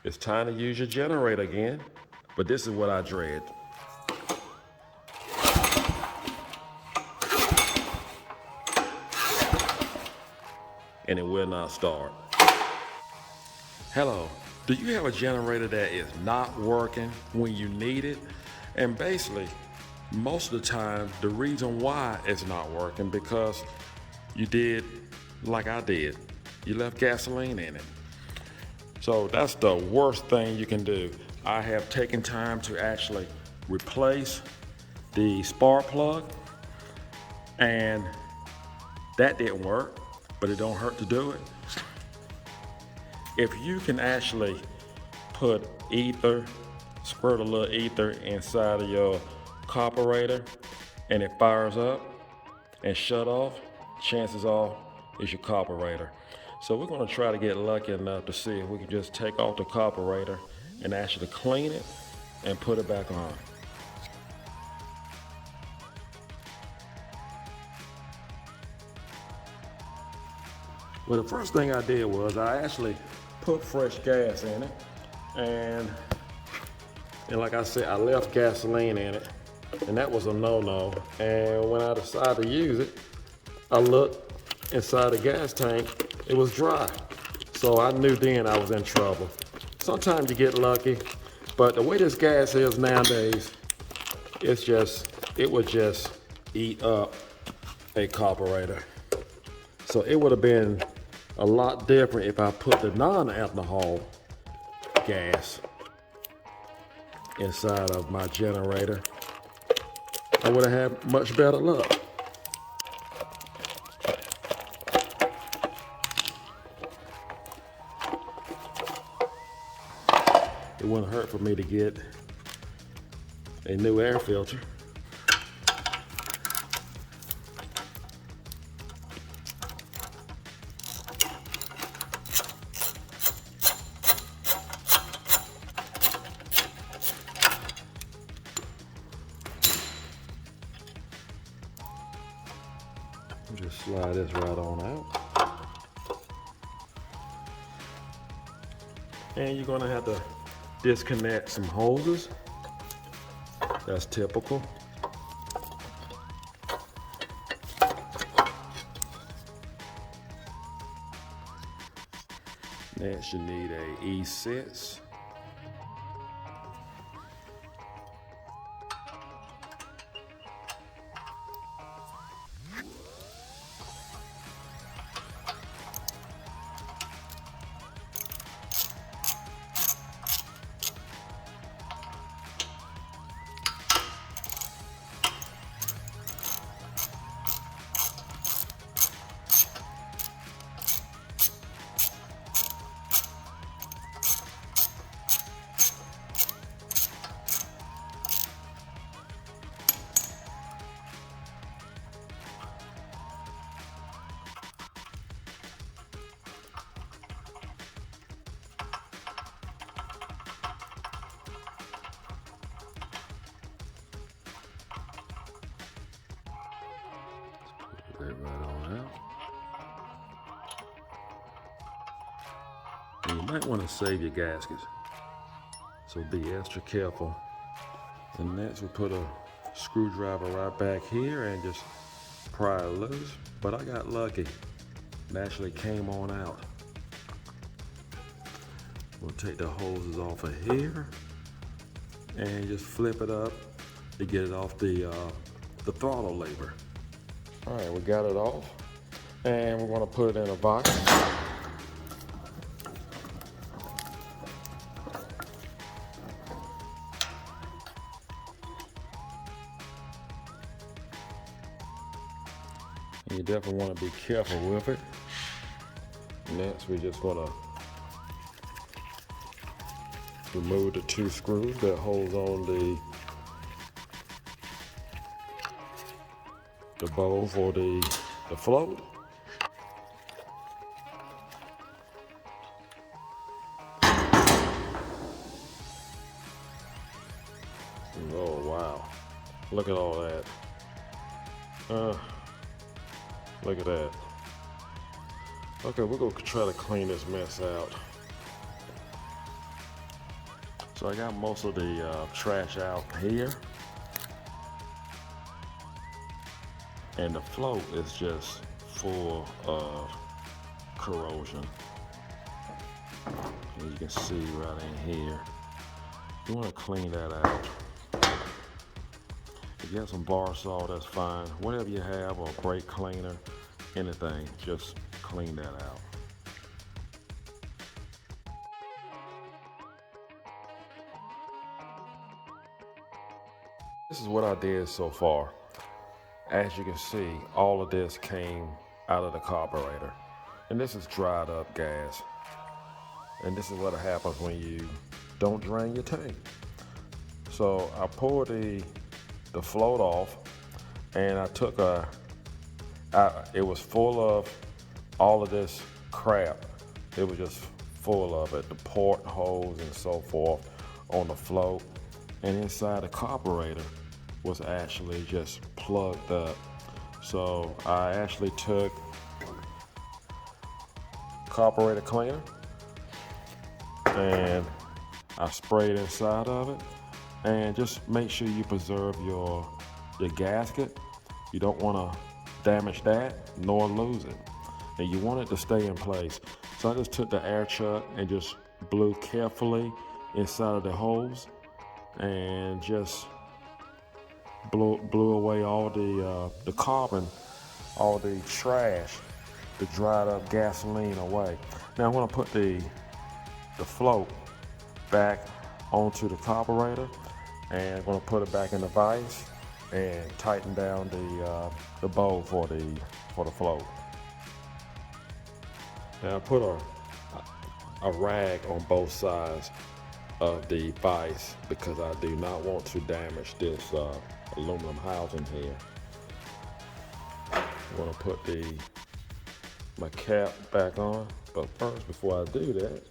It's time to use your generator again, but this is what I dread. And it will not start. Hello, do you have a generator that is not working when you need it? And basically, most of the time, the reason why it's not working because you did like I did. You left gasoline in it. So that's the worst thing you can do. I have taken time to actually replace the spark plug, and that didn't work, but it don't hurt to do it. If you can actually put ether, squirt a little ether inside of your carburetor, and it fires up and shut off, chances are it's your carburetor. So we're gonna try to get lucky enough to see if we can just take off the carburetor and actually clean it and put it back on. Well, the first thing I did was I actually put fresh gas in it, and like I said, I left gasoline in it, and that was a no-no. And when I decided to use it, I looked inside the gas tank, it was dry. So I knew then I was in trouble. Sometimes you get lucky, but the way this gas is nowadays, it would just eat up a carburetor. So it would have been a lot different if I put the non-alcohol gas inside of my generator. I would have had much better luck. It wouldn't hurt for me to get a new air filter. Just slide this right on out. And you're gonna have to disconnect some hoses. That's typical. Next you need a E6. Put that right on out. And you might want to save your gaskets, so be extra careful. And next we put a screwdriver right back here and just pry it loose. But I got lucky, it actually came on out. We'll take the hoses off of here and just flip it up to get it off the throttle lever. All right, we got it off, and we're gonna put it in a box. And you definitely want to be careful with it. Next, we're just gonna remove the two screws that holds on the bowl for the float. Oh wow, look at all that. Look at that. Okay, we're gonna try to clean this mess out. So I got most of the trash out here. And the float is just full of corrosion. And you can see right in here. You want to clean that out. If you have some bar saw, that's fine. Whatever you have, or brake cleaner, anything, just clean that out. This is what I did so far. As you can see, all of this came out of the carburetor. And this is dried up gas. And this is what happens when you don't drain your tank. So I pulled the float off, and I took it was full of all of this crap. It was just full of it, the portholes and so forth on the float. And inside the carburetor was actually just plugged up. So I actually took carburetor cleaner and I sprayed inside of it, and just make sure you preserve your gasket. You don't want to damage that nor lose it, and you want it to stay in place. So I just took the air chuck and just blew carefully inside of the holes and just blew away all the carbon, all the trash, the dried up gasoline away. Now I'm going to put the float back onto the carburetor, and I'm going to put it back in the vise and tighten down the bowl for the float. Now I put a rag on both sides of the vise because I do not want to damage this aluminum housing here. I'm going to put my cap back on, but first, before I do that,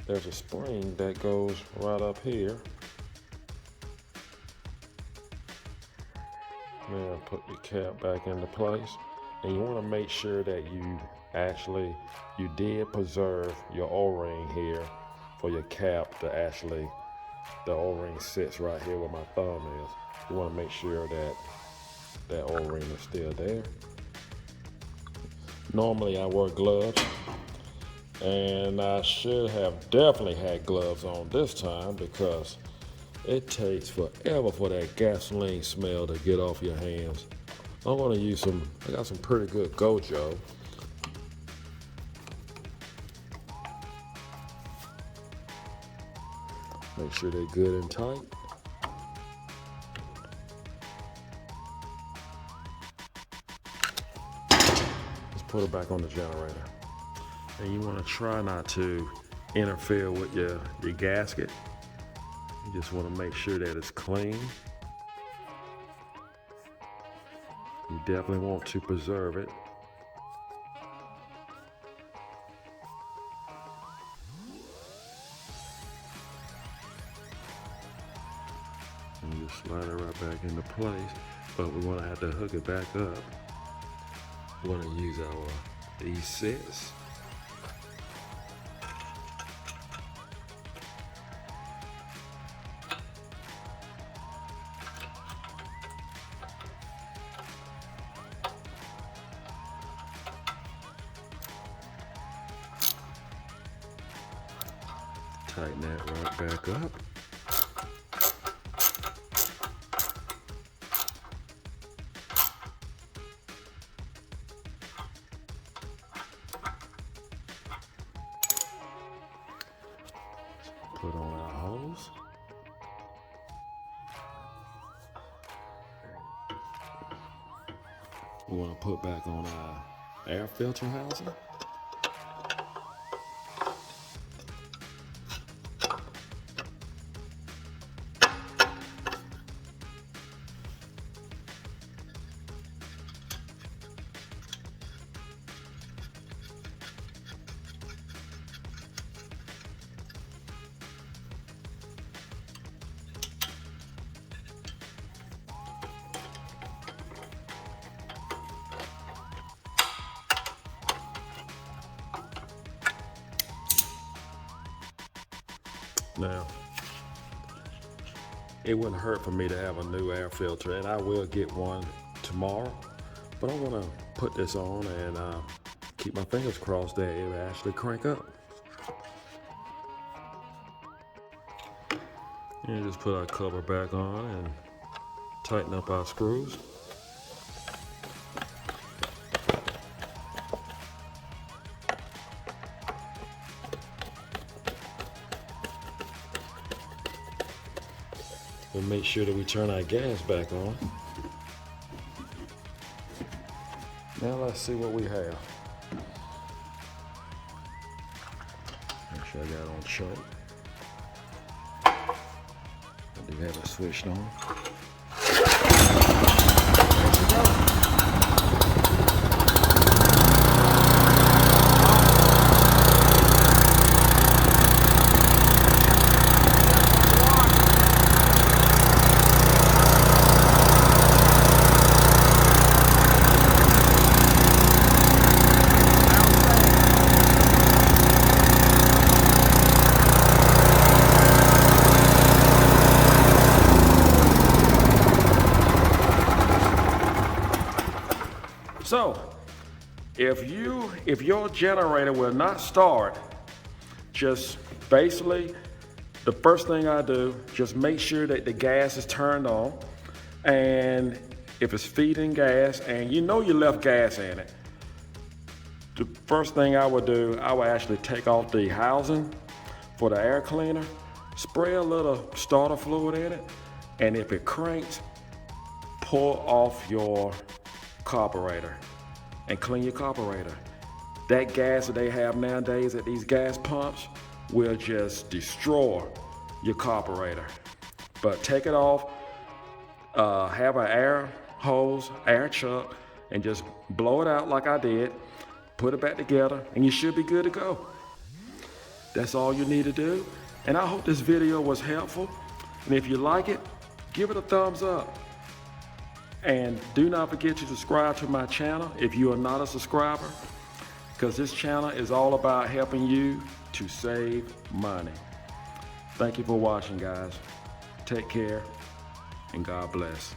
there's a spring that goes right up here. Now put the cap back into place, and you want to make sure that you did preserve your O-ring here for your cap to actually, the O-ring sits right here where my thumb is. You want to make sure that O-ring is still there. Normally I wear gloves, and I should have definitely had gloves on this time because it takes forever for that gasoline smell to get off your hands. I'm going to use I got some pretty good Gojo. Make sure they're good and tight. Let's put it back on the generator. And you want to try not to interfere with your gasket. You just want to make sure that it's clean. You definitely want to preserve it. And you slide it right back into place, but we're going to have to hook it back up. We're going to use our E6. Tighten that right back up. Put on our hose. We want to put back on our air filter housing. Now, it wouldn't hurt for me to have a new air filter, and I will get one tomorrow, but I want to put this on and keep my fingers crossed that it will actually crank up. And just put our cover back on and tighten up our screws. We'll make sure that we turn our gas back on. Now let's see what we have. Make sure I got it on choke. I do have it switched on. So, if your generator will not start, just basically, the first thing I do, just make sure that the gas is turned on, and if it's feeding gas, and you know you left gas in it, the first thing I would do, I would actually take off the housing for the air cleaner, spray a little starter fluid in it, and if it cranks, pull off your carburetor and clean your carburetor. That gas that they have nowadays at these gas pumps will just destroy your carburetor. But take it off, have an air hose, air chuck, and just blow it out like I did, put it back together, and you should be good to go. That's all you need to do. And I hope this video was helpful. And if you like it, give it a thumbs up. And do not forget to subscribe to my channel if you are not a subscriber, because this channel is all about helping you to save money. Thank you for watching, guys. Take care, and God bless.